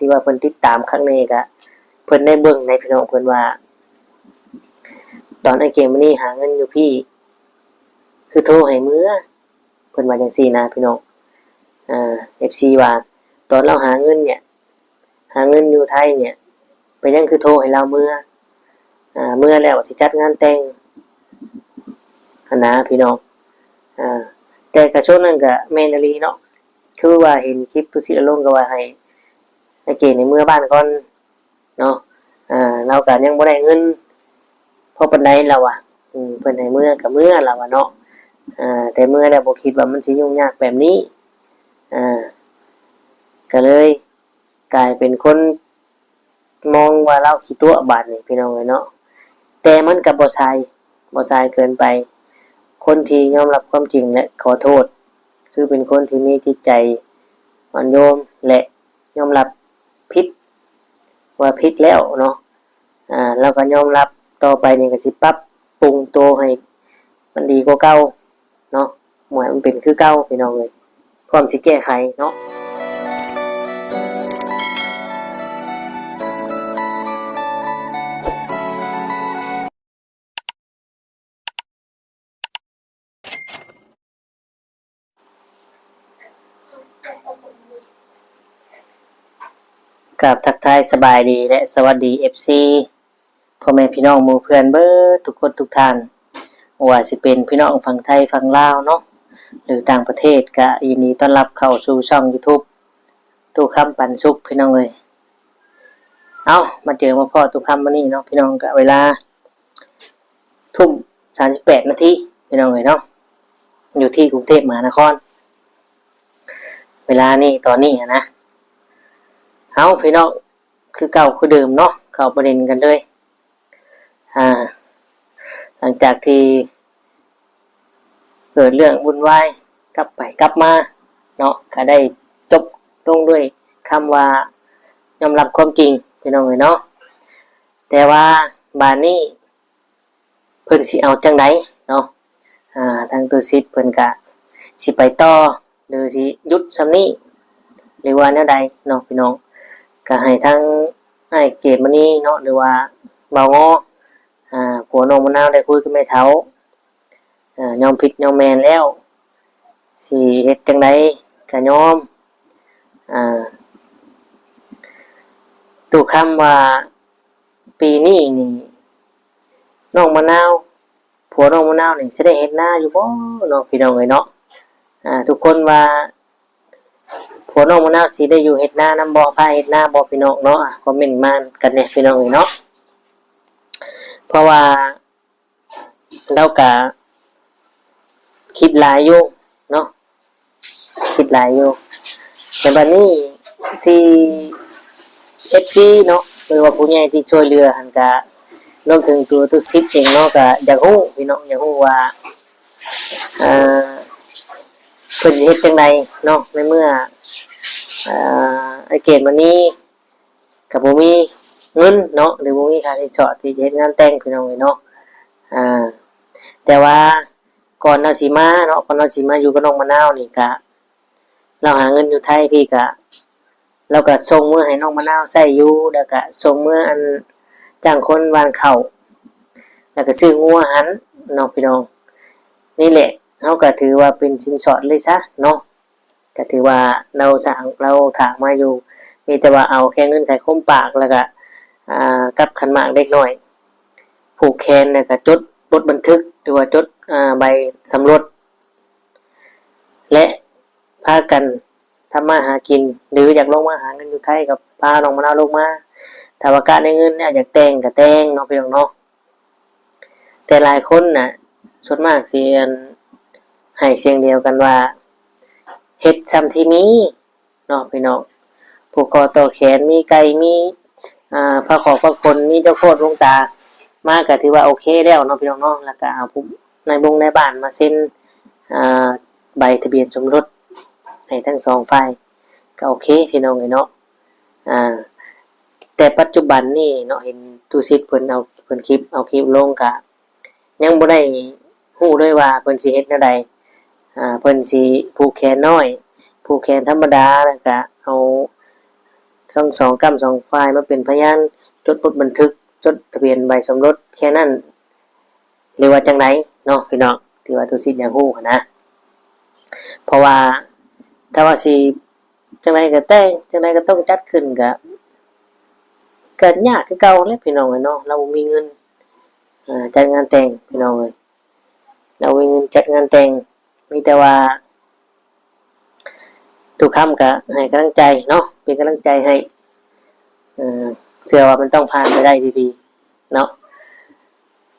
ที่ว่าเพิ่นติดตามครั้งนี้ก็เพิ่นได้เบิ่งในพี่น้องเพิ่นว่าตอนไอ้เกมมื้อนี้หาเงินอยู่พี่คือโทรให้มื้อเพิ่นว่าจังซี่นะพี่น้องFC ว่าตอนเราหาเงินเนี่ยหาเงินอยู่ไทยเนี่ยไปยังคือโทรให้เรามื้อแล้วสิจัดงานแต่งหั่นนะพี่น้องแต่กระช่วงนั้นก็แม่นอีหลีเนาะคือว่าเห็นคลิปตุสิอลงก็ว่าให้ไอ้เกในเมื่อบ้านก่อนเนาะเราก็ยังบ่ได้เงินพอปานใดแล้วอ่ะเพิ่นให้เมื่อก็เมื่อแล้วอ่ะเนาะแต่เมื่อแล้วบ่คิดว่ามันสิยุ่งยากแบบนี้ก็เลยกลายเป็นคนมองว่าเราขี้ตัวบาดนี่พี่น้องเอ้ยเนาะแต่มันก็บ่ทรายเกินไปคนที่ยอมรับความจริงและขอโทษคือเป็นคนที่มีจิตใจอ่อนโยนและยอมรับผิดว่าผิดแล้วเนาะแล้วก็ยอมรับต่อไปนี่ก็สิปรับปรุงตัวให้มันดีกว่าเก่าเนาะหมายมันเป็นคือเก่าพี่น้องเอ้ยพร้อมสิแก้ไขเนาะกับทักทายสบายดีและสวัสดี FC พ่อแม่พี่น้องหมู่เพื่อนเบิดทุกคนทุกท่านว่าสิเป็นพี่น้องฝั่งไทยฝั่งลาวเนาะหรือต่างประเทศก็ยินดีต้อนรับเข้าสู่ช่อง YouTube ตู้คำปันสุขพี่น้องเลยเอามาเจอมาพ่อตู้คำมื้อนี้เนาะพี่น้องก็เวลาทุ่ม38นาทีพี่น้องเลยเนาะอยู่ที่กรุงเทพมหานครเวลานี้ตอนนี้นะเอาพี่น้องคือเก่าคือเดิมเนาะเข้าประเด็นกันเลยหลังจากที่เกิดเรื่องวุ่นวายกลับไปกลับมาเนาะก็ได้จบลงด้วยคำว่ายอมรับความจริงพี่น้องเนาะแต่ว่าบานนี้เพิ่นสิเอาจังไดเนาะทางตัวซิดเพิ่นก็สิไปต่อหรือสิหยุดซำนี้หรือว่าแนวใดเนาะพี่น้องก็ให้ทั้งให้เกตมื้อนี้เนาะหรือว่าเบางอผัวน้องมะนาวได้คุยกับแม่เฒ่ายอมผิดยอมแม่นแล้วสิเฮ็ดจังไดก็ยอมตู่คำว่าปีนี้นี่น้องมะนาวผัวน้องมะนาวนี่สิได้เฮ็ดนาอยู่บ่เนาะพี่น้องเอ้ยเนาะทุกคนว่าผัวน้องมะนาวสิได้อยู่เฮ็ดนานำบ่พาเฮ็ดนาบ่พี่น้องเนาะคอมเมนต์มากันแน่พี่น้องเอ้ยเนาะเพราะว่าเราก็คิดหลายอยู่เนาะคิดหลายอยู่แต่บัดนี้ที่ FC เนาะหรือว่าผู้ใหญ่ที่ช่วยเหลือหั่นก็รวมถึงตัวตุซิดเองเนาะก็อยากฮู้พี่น้องอยากฮู้ว่าเพิ่นสิเฮ็ดจังไดเนาะในเมื่อไอ้เกตมื้อนี้ก็บ่มีเงินเนาะหรือบ่มีค่าสินสอดที่จะเฮ็ดงานแต่งพี่น้องเนาะแต่ว่าก่อนเราสิมาเนาะก่อนเราสิมาอยู่กับน้องมะนาวนี่ก็เราหาเงินอยู่ไทยพี่ก็เราก็ส่งมื้อให้น้องมะนาวใช้อยู่แล้วก็ส่งมื้ออันจ้างคนหว่านข้าวแล้วก็ซื้องัวหันเนาะพี่น้องนี่แหละเฮาก็ถือว่าเป็นสินสอดเลยซะเนาะก็ถือว่าเราถางมาอยู่มีแต่ว่าเอาแค่เงินไขคมปากแล้วก็กับขันหมากเล็กน้อยผูกแขนแล้วก็จดบทบันทึกหรือว่าจดใบสำรวจและพากันทำมาหากินหรืออยากลงมาหาเงินอยู่ไทยกับพาน้องมะนาวลงมาถ้าว่าการได้เงินเนี่ยอยากแต่งก็แต่งเนาะพี่น้องเนาะแต่หลายคนน่ะส่วนมากสิให้เสียงเดียวกันว่าเฮ็ดซ้ำที่มีเนาะพี่น้องผูกคอต่อแขนมีไก่มีผ้าขอผ้าคนมีเจ้าโคตรลงตามาก็ถือว่าโอเคแล้วเนาะพี่น้องเนาะแล้วก็เอาผู้ในบ้านมาเซ็นใบทะเบียนสมรสให้ทั้งสองฝ่ายก็โอเคพี่น้องเนาะแต่ปัจจุบันนี่เนาะเห็นตูซิดเพิ่นคลิปลงก็ยังบ่ได้ฮู้เลยว่าเพิ่นสิเฮ็ดแนวใดเพิ่นสิผูกแขนน้อยผูกแขนธรรมดาแล้วก็เอา ทั้งสองกรรมสองฝ่ายมาเป็นพยานจดบันทึกจดทะเบียนใบสมรสแค่นั้นหรือว่าจังไดเนาะพี่น้องที่ว่าตุสิทธิ์อยากฮู้นะเพราะว่าถ้าว่าสิจังไดก็แต่งจังไดก็ต้องจัดขึ้นก็ยากคือเก่าแหละพี่น้องเอ้ยเนาะเราบ่มีเงินจัดงานแต่งพี่น้องเอ้ยเรามีเงินจัดงานแต่งมีแต่ว่าทุกคำก็ให้กำลังใจเนาะเป็นกำลังใจให้เชื่อว่ามันต้องผ่านไปได้ดีๆเนาะ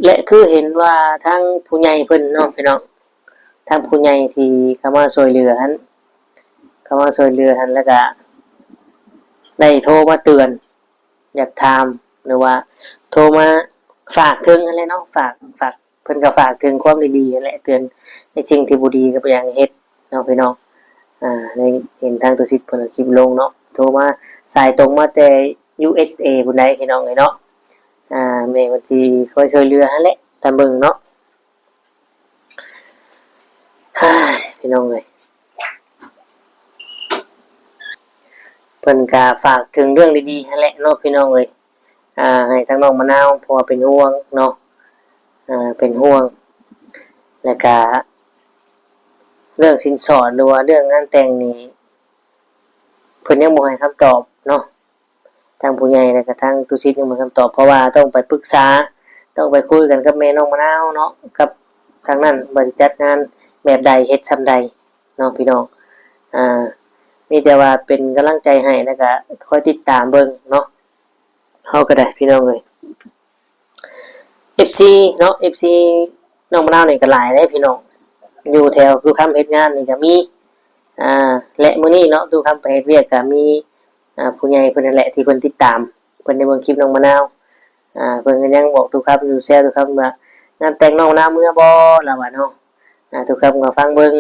และคือเห็นว่าทั้งผู้ใหญ่เพิ่นเนาะพี่น้องทั้งผู้ใหญ่ที่เข้ามาช่วยเหลือหันแล้วก็ได้โทรมาเตือนอยากถามหรือว่าโทรมาฝากถึงอะไรเนาะฝากเพิ่นก็ฝากถึงความดีๆนั่นแหละเตือนในสิ่งที่บ่ดีก็บ่อยากให้เฮ็ดเนาะพี่น้องในเห็นทางตัวซิดเพิ่นคลิปลงเนาะโทรมาสายตรงมาแต่ USA พุ่นใดพี่น้องเอ้ยเนาะแม่บางทีคอยช่วยเหลือหั่นแหละตามเบิ่งเนาะพี่น้องเอ้ยเพิ่นก็ฝากถึงเรื่องดีๆหั่นแหละเนาะพี่น้องเอ้ยให้ทางน้องมะนาวเพราะว่าเป็นห่วงเนาะเป็นห่วงแล้วก็เรื่องสินสอดหรือว่าเรื่องงานแต่งนี่เพิ่นยังบ่ให้คำตอบเนาะทางผู้ใหญ่แล้วก็ทางตุสิตยังบ่ให้คำตอบเพราะว่าต้องไปปรึกษาต้องไปคุยกันกับแม่น้องมะนาวเนาะกับทางนั้นว่าสิจัดงานแบบใดเฮ็ดส่ำใดเนาะพี่น้องมีแต่ว่าเป็นกำลังใจให้แล้วก็คอยติดตามเบิ่งเนาะเฮาก็ได้พี่น้องเอ้ย FC เนาะ FC น้องมะนาวนี่ก็หลายเด้พี่น้องอยู่แถวทุกคำเฮ็ดงานนี่ก็มีและมื้อนี้เนาะทุกคำไปเฮ็ดเวียกก็มีผู้ใหญ่เพิ่นนั่นแหละที่เพิ่นติดตามเพิ่นได้เบิ่งคลิปน้องมะนาวเพิ่นก็ยังบอกทุกคำอยู่แซวทุกคำว่างานแต่งน้องมะนาวมื้อบ่ล่ะว่าเนาะทุกคำก็ฟังเบิ่ง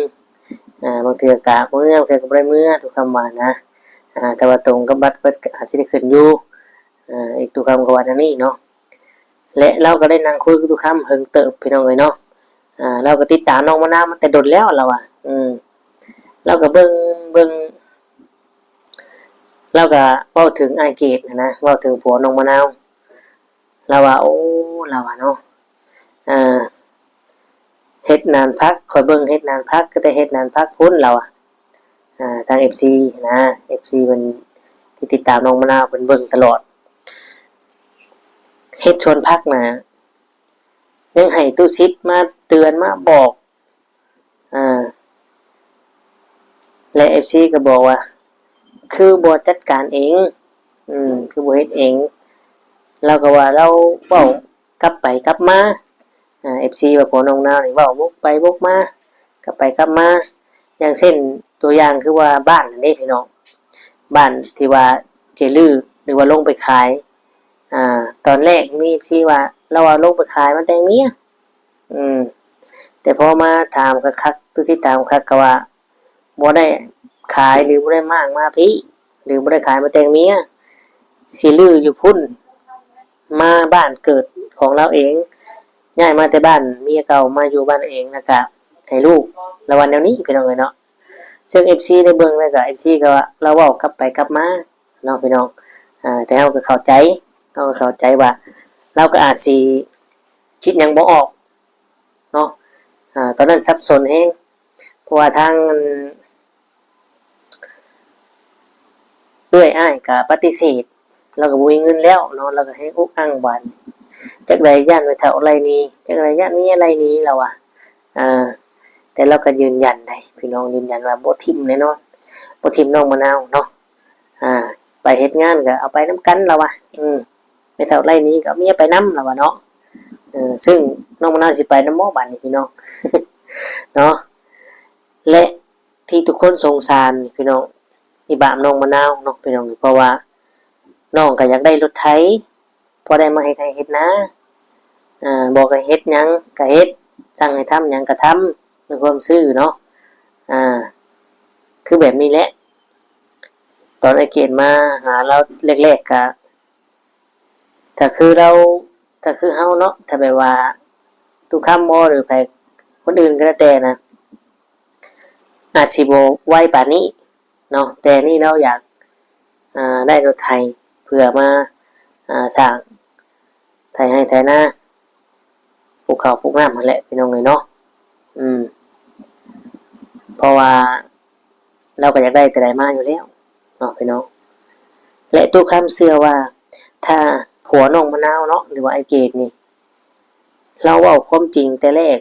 บางเทื่อก็มื้อบางเทื่อก็บ่ได้มื้อทุกคำว่านะแต่ว่าตรงกับบัตรเพิ่นก็อาจสิได้ขึ้นอยู่อีกทุกคำก็ว่าอันนี้เนาะและเราก็ได้นั่งคุยกับทุกคำเฮิงเติบพี่น้องเอ้ยเนาะเราก็ติดตามน้องมะนาวมาแต่ดนแล้วเราอ่ะเราก็เบิ่งเราก็เว้าถึงอ้ายเกดนะเว้าถึงผัวน้องมะนาวเราว่าโอ้เราว่าเนาะเฮ็ดนานพักคอยเบิ่งเฮ็ดนานพักก็แต่เฮ็ดนานพักพุ่นเราอ่ะทาง FC นะ FC เพิ่นที่ติดตามน้องมะนาวเพิ่นเบิ่งตลอดเฮ็ดชวนพักนะยังให้ตู้ซิดมาเตือนมาบอกและ FC ก็บอกว่าคือบ่จัดการเองคือบ่เฮ็ดเองเราก็ว่าเราเว้ากลับไปกลับมาFC ว่าผัวน้องนาวนี่เว้าวกไปวกมากลับไปกลับมาอย่างเช่นตัวอย่างคือว่าบ้านนั่นเด้พี่น้องบ้านที่ว่าเจลือหรือว่าลงไปขายตอนแรกมี FC ว่าเราว่าลงไปขายมันแต่งเมียแต่พอมาถามคักๆตุสิตามคักก็ว่าบ่ได้ขายหรือบ่ได้มากมาพี่หรือบ่ได้ขายมาแต่งเมียสิลืออยู่พุ่นมาบ้านเกิดของเราเองย้ายมาแต่บ้านเมียเก่ามาอยู่บ้านเองแล้วก็ให้ลูกละวันแนวนี้พี่น้องเอ้ยเนาะซึ่ง FC ได้เบิ่งแล้วก็ FC ก็ว่าเราเว้ากลับไปกลับมาเนาะพี่น้องแต่เฮาก็เข้าใจว่าเราก็อาจสิคิดหยังบ่ออกเนาะตอนนั้นสับสนแฮงเพราะว่าทางเอื้อยอ้ายก็ปฏิเสธเราก็บ่มีเงินแล้วเนาะเราก็ให้อุกอั้งบานจักไดย่านไว้เท่าไรนี้จักไดย่านมีอะไรนี้เราอ่ะแต่เราก็ยืนยันได้พี่น้องยืนยันว่าบ่ทิ่มแน่นอนบ่ทิ่มน้องมะนาวเนาะไปเฮ็ดงานก็เอาไปนํกันเราอ่ะไม่เท่าไรนี้ก็เมียไปนำเราอ่ะเนาะซึ่งน้องมะนาวสิไปนำบ่บัดนี้พี่น้อง เนาะและที่ทุกคนสงสารพี่น้องอีบามน้องมะนาวเนาะพี่น้องเพราะว่าน้องก็อยากได้รถไถพอได้มาให้ใครเฮ็ดนะบอกให้เฮ็ดหยังก็เฮ็ดสั่งให้ทำหยังก็ทำด้วยความซื่อเนาะคือแบบนี้แหละตอนไอ้เกดมาหาเราแรกๆก็ถ้าคือเฮาเนาะถ้าแบบว่าทุกคำบ่หรือใครคนอื่นก็แล้วแต่นะอาจสิบ่ไวปานนี้เนาะแต่นี่เราอยาก ได้รถไถเพื่อมาสร้างไถให้ไถนาปลูกข้าวปลูกน้ำนั่นแหละพี่น้องเนาะเพราะว่าเราก็อยากได้แต่ใดมาอยู่แล้วเนาะพี่น้องและตู้คำเชื่อว่าถ้าผัวน้องมะนาวเนาะหรือว่าไอเกดนี่เราเว้าความจริงแต่แรก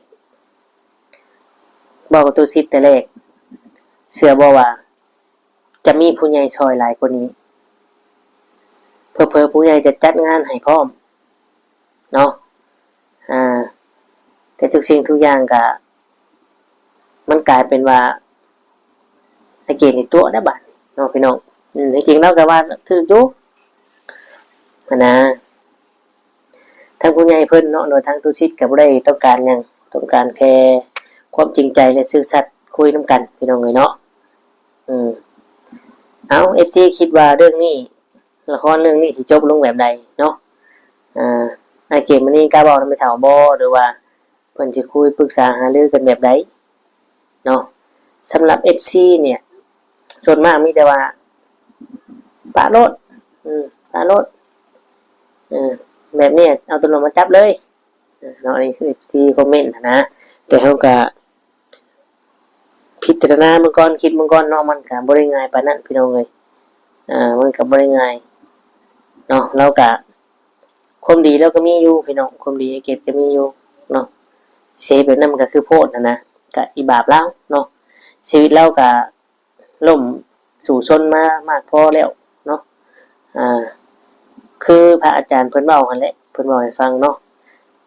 บอกกับตู้ซิดแต่แรกเชื่อบ่ว่าจะมีผู้ใหญ่ซอยหลายคนนี้เพิ่นผู้ใหญ่จะจัดงานให้พร้อมเนาะแต่ทุกสิ่งทุกอย่างก็มันกลายเป็นว่าไอเกดนี่ตัวได้บัดเนาะพี่น้องจริงๆแล้วก็ว่าถูกอยู่นะทั้งผู้ใหญ่เพิ่นเนาะโดยทั้งตุชิตก็บ่ได้ต้องการหยังต้องการแค่ความจริงใจและซื่อสัตย์คุยนำกันพี่น้องเอ้ยเนาะเอา FG คิดว่าเรื่องนี้ละครเรื่องนี้สิจบลงแบบใดเนาะไอเกมมื้อนี้กล้าเว้านำไม่เฒ่าบ่หรือว่าเพิ่นสิคุยปรึกษาหารือกันแบบใดเนาะสำหรับ FC เนี่ยส่วนมากมีแต่ว่าปะโลดปะโลดแบบนี้เอาตำรวจมาจับเลยเนาะนี่คือที่คอมเมนต์นะแต่เขาก็พิจารณาเมื่อก่อนคิดเมื่อก่อนเนาะมันก็บ่ได้ง่ายปานนั้นพี่น้องเอ้ยมันก็บ่ได้ง่ายเนาะเราก็ความดีเราก็มีอยู่พี่น้องความดีเก็บก็มีอยู่เนาะเสพแบบนั้นมันก็คือโพดนะก็อีบาปแล้วเนาะชีวิตเราก็ล่มสู่ชนมามากพอแล้วเนาะคือพระอาจารย์เพิ่นเว้าหั่นแหละเพิ่นเว้าให้ฟังเนาะ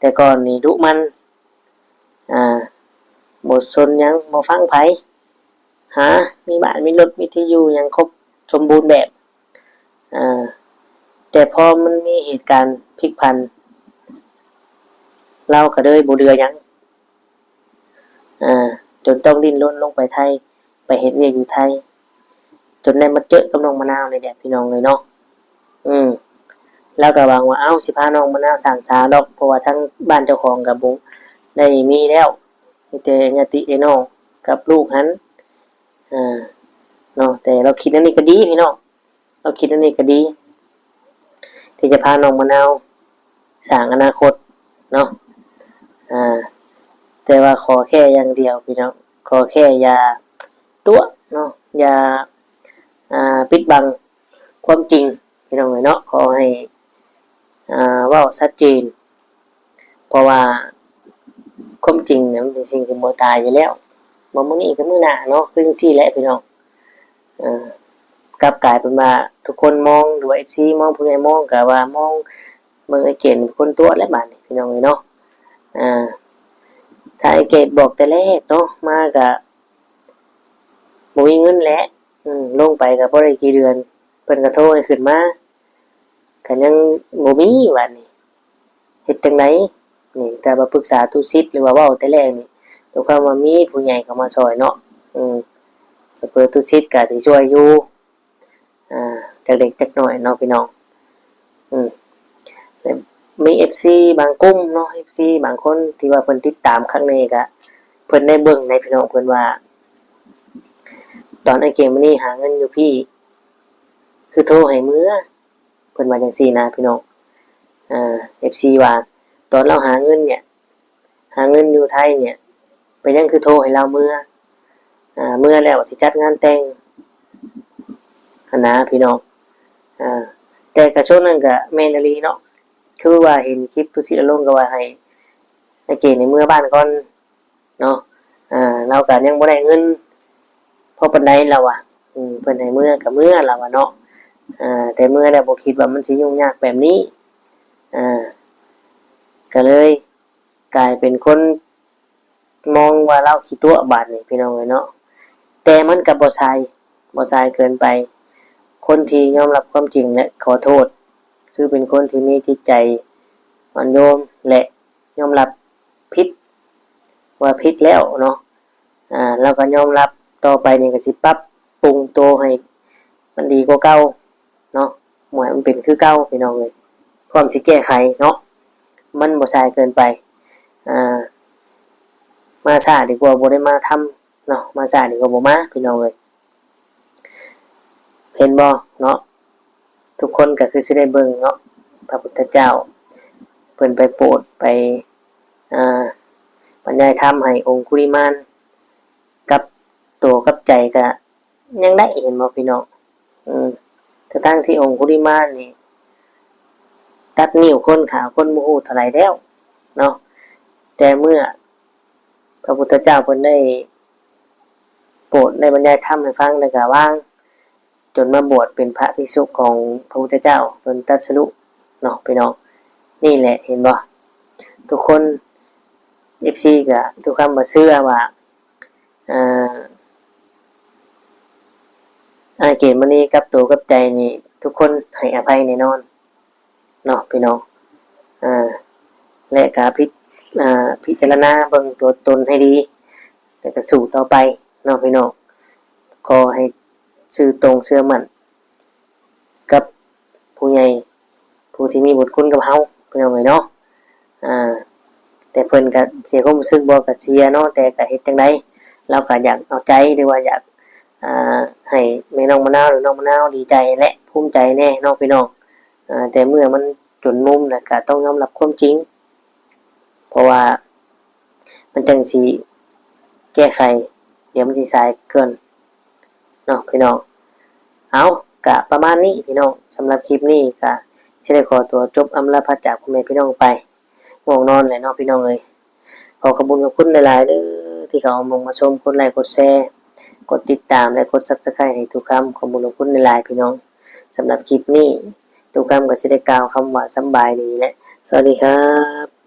แต่ก่อนนี่ดุมันบ่สนหยังบ่ฟังไผมีบ้านมีรถมีที่อยู่หยังครบสมบูรณ์แบบแต่พอมันมีเหตุการณ์พลิกผันเราก็เลยบ่เดือหยังจนต้องดิ้นรนลงไปไทยไปเฮ็ดเวียกอยู่ไทยจนได้มาเจอกับน้องมะนาวนี่แหละพี่น้องเลยเนาะแล้วก็หวังว่าสิพาน้องมะนาวสร้างสาดอกเพราะว่าทั้งบ้านเจ้าของก็บ่ได้มีแล้วมีแต่ญาติพี่น้องกับลูกหันเนาะแต่เราคิดอันนี้ก็ดีพี่น้องเราคิดอันนี้ก็ดีที่จะพาน้องมะนาวสร้างอนาคตเนาะแต่ว่าขอแค่อย่างเดียวพี่น้องขอแค่อย่าตัวเนาะอย่าปิดบังความจริงพี่น้องเนาะขอให้เว้าชัดเจนเพราะว่าความจริงเนี่ยมันเป็นสิ่งที่บ่ตายอยู่แล้วบ่มื้อนี้ก็มื้อหน้าเนาะคือจังซี่แหละพี่น้องกลับกลายเป็นว่าทุกคนมองหรือว่า FC มองผู้ใหญ่มองก็ว่ามองเบิ่งไอ้เกณฑ์คนตัวแล้วบัดนี้พี่น้องเนาะถ้าไอ้เกณฑ์บอกแต่แรกเนาะมาก็บ่มีเงินแหละลงไปก็บ่ได้กี่เดือนเพิ่นก็โทรให้ขึ้นมาก็ยังบ่มีบัดนี้เฮ็ดจังไดนี่ถ้ามาปรึกษาตุสิทธิ์หรือว่าเว้าแต่แรกนี่ตัวความว่ามีผู้ใหญ่เข้ามาช่วยเนาะเพิ่นตุสิทธิ์ก็สิช่วยอยู่จักเล็กจักน้อยเนาะพี่น้องมี FC บางกลุ่มเนาะ FC บางคนที่ว่าเพิ่นติดตามครั้งนี้ก็เพิ่นได้เบิ่งในพี่น้องเพิ่นว่าตอนไอ้เกมมื้อนี้หาเงินอยู่พี่คือโทรให้มื้อเพิ่นว่าจังซี่นะพี่น้องFC ว่าตอนเราหาเงินเนี่ยหาเงินอยู่ไทยเนี่ยไปยังคือโทรให้เรามื้อแล้วสิจัดงานแต่งนะพี่น้องแต่กระช่วงนั้นก็แม่นอีหลีเนาะคือว่าเห็นคลิปตุสิลงก็ว่าให้ไอ้เกในเมื่อบ้านก่อนเนาะเราก็ยังบ่ได้เงินพอปานใดแล้วอ่ะเพิ่นให้เมื่อก็เมื่อแล้วอ่ะเนาะแต่เมื่อแล้วบ่คิดว่ามันสิยุ่งยากแบบนี้ก็เลยกลายเป็นคนมองว่าเราขี้ตัวบาดนี่พี่น้องเอ้ยเนาะแต่มันก็บ่ทรายเกินไปคนที่ยอมรับความจริงและขอโทษคือเป็นคนที่มีจิตใจอ่อนโยนและยอมรับผิดว่าผิดแล้วเนาะแล้วก็ยอมรับต่อไปนี่ก็สิปรับปรุงตัวให้มันดีกว่าเก่าเนาะหมายมันเป็นคือเก่าพี่น้องเอ้ยพร้อมสิแก้ไขเนาะมันบ่ทรายเกินไปมาช้าดีกว่าบ่ได้มาทำเนาะมาช้าดีกว่าบ่มาพี่น้องเอ้ยเห็นบ่เนาะ ทุกคนก็คือสิได้เบิ่งเนาะพระพุทธเจ้าเพิ่นไปโปรดไปอ่าบรรยายธรรมให้องคุลิมานกับตัวกับใจก็ยังได้เห็นบ่พี่น้องทั้งที่องคุลิมานนี่ตัดนิ้วคนขาคนบ่ฮู้เท่าไหร่แล้วเนาะแต่เมื่อพระพุทธเจ้าเพิ่นได้โปรดได้บรรยายธรรมให้ฟังแล้วก็วางจนมาบวชเป็นพระภิกษุของพระพุทธเจ้าจนตรัสรู้เนาะพี่น้องนี่แหละเห็นบ่ทุกคน FC ก็ทุกคำบ่เชื่อว่าเกณฑ์มื้อนี้กับตัวกับใจนี่ทุกคนให้อภัยแน่นอนเนาะพี่น้องและก็พิจารณาเบิ่งตัวตนให้ดีแล้วก็สู้ต่อไปเนาะพี่น้องขอให้ซื่อตรงเชื่อมั่นกับผู้ใหญ่ผู้ที่มีบุญคุณกับเฮาพี่น้องเอ้ยเนาะแต่เพิ่นก็เสียความรู้สึกบ่ก็เสียเนาะแต่ก็เฮ็ดจังได๋เราก็อยากเอาใจหรือว่าอยากให้แม่น้องมะนาวหรือน้องมะนาวดีใจและภูมิใจแน่เนาะพี่น้องแต่เมื่อมันจนมุมแล้วก็ต้องยอมรับความจริงเพราะว่ามันจังสิแก้ไขเดี๋ยวมันสิสายเกินเนาะพี่น้องเอาก็ประมาณนี้พี่น้องสำหรับคลิปนี้ก็สิได้ขอตัวจบอำลาพระจากพ่อแม่พี่น้องไปง่วงนอนเลยเนาะพี่น้องเอ้ยขอขอบคุณหลายๆเด้อที่เขามาชมกดไลค์กดแชร์กดติดตามและกด Subscribe ให้ทุกคำขอบคุณหลายๆพี่น้องสำหรับคลิปนี้ทุกคำก็สิได้กล่าวคำว่าสำบายดีและสวัสดีครับ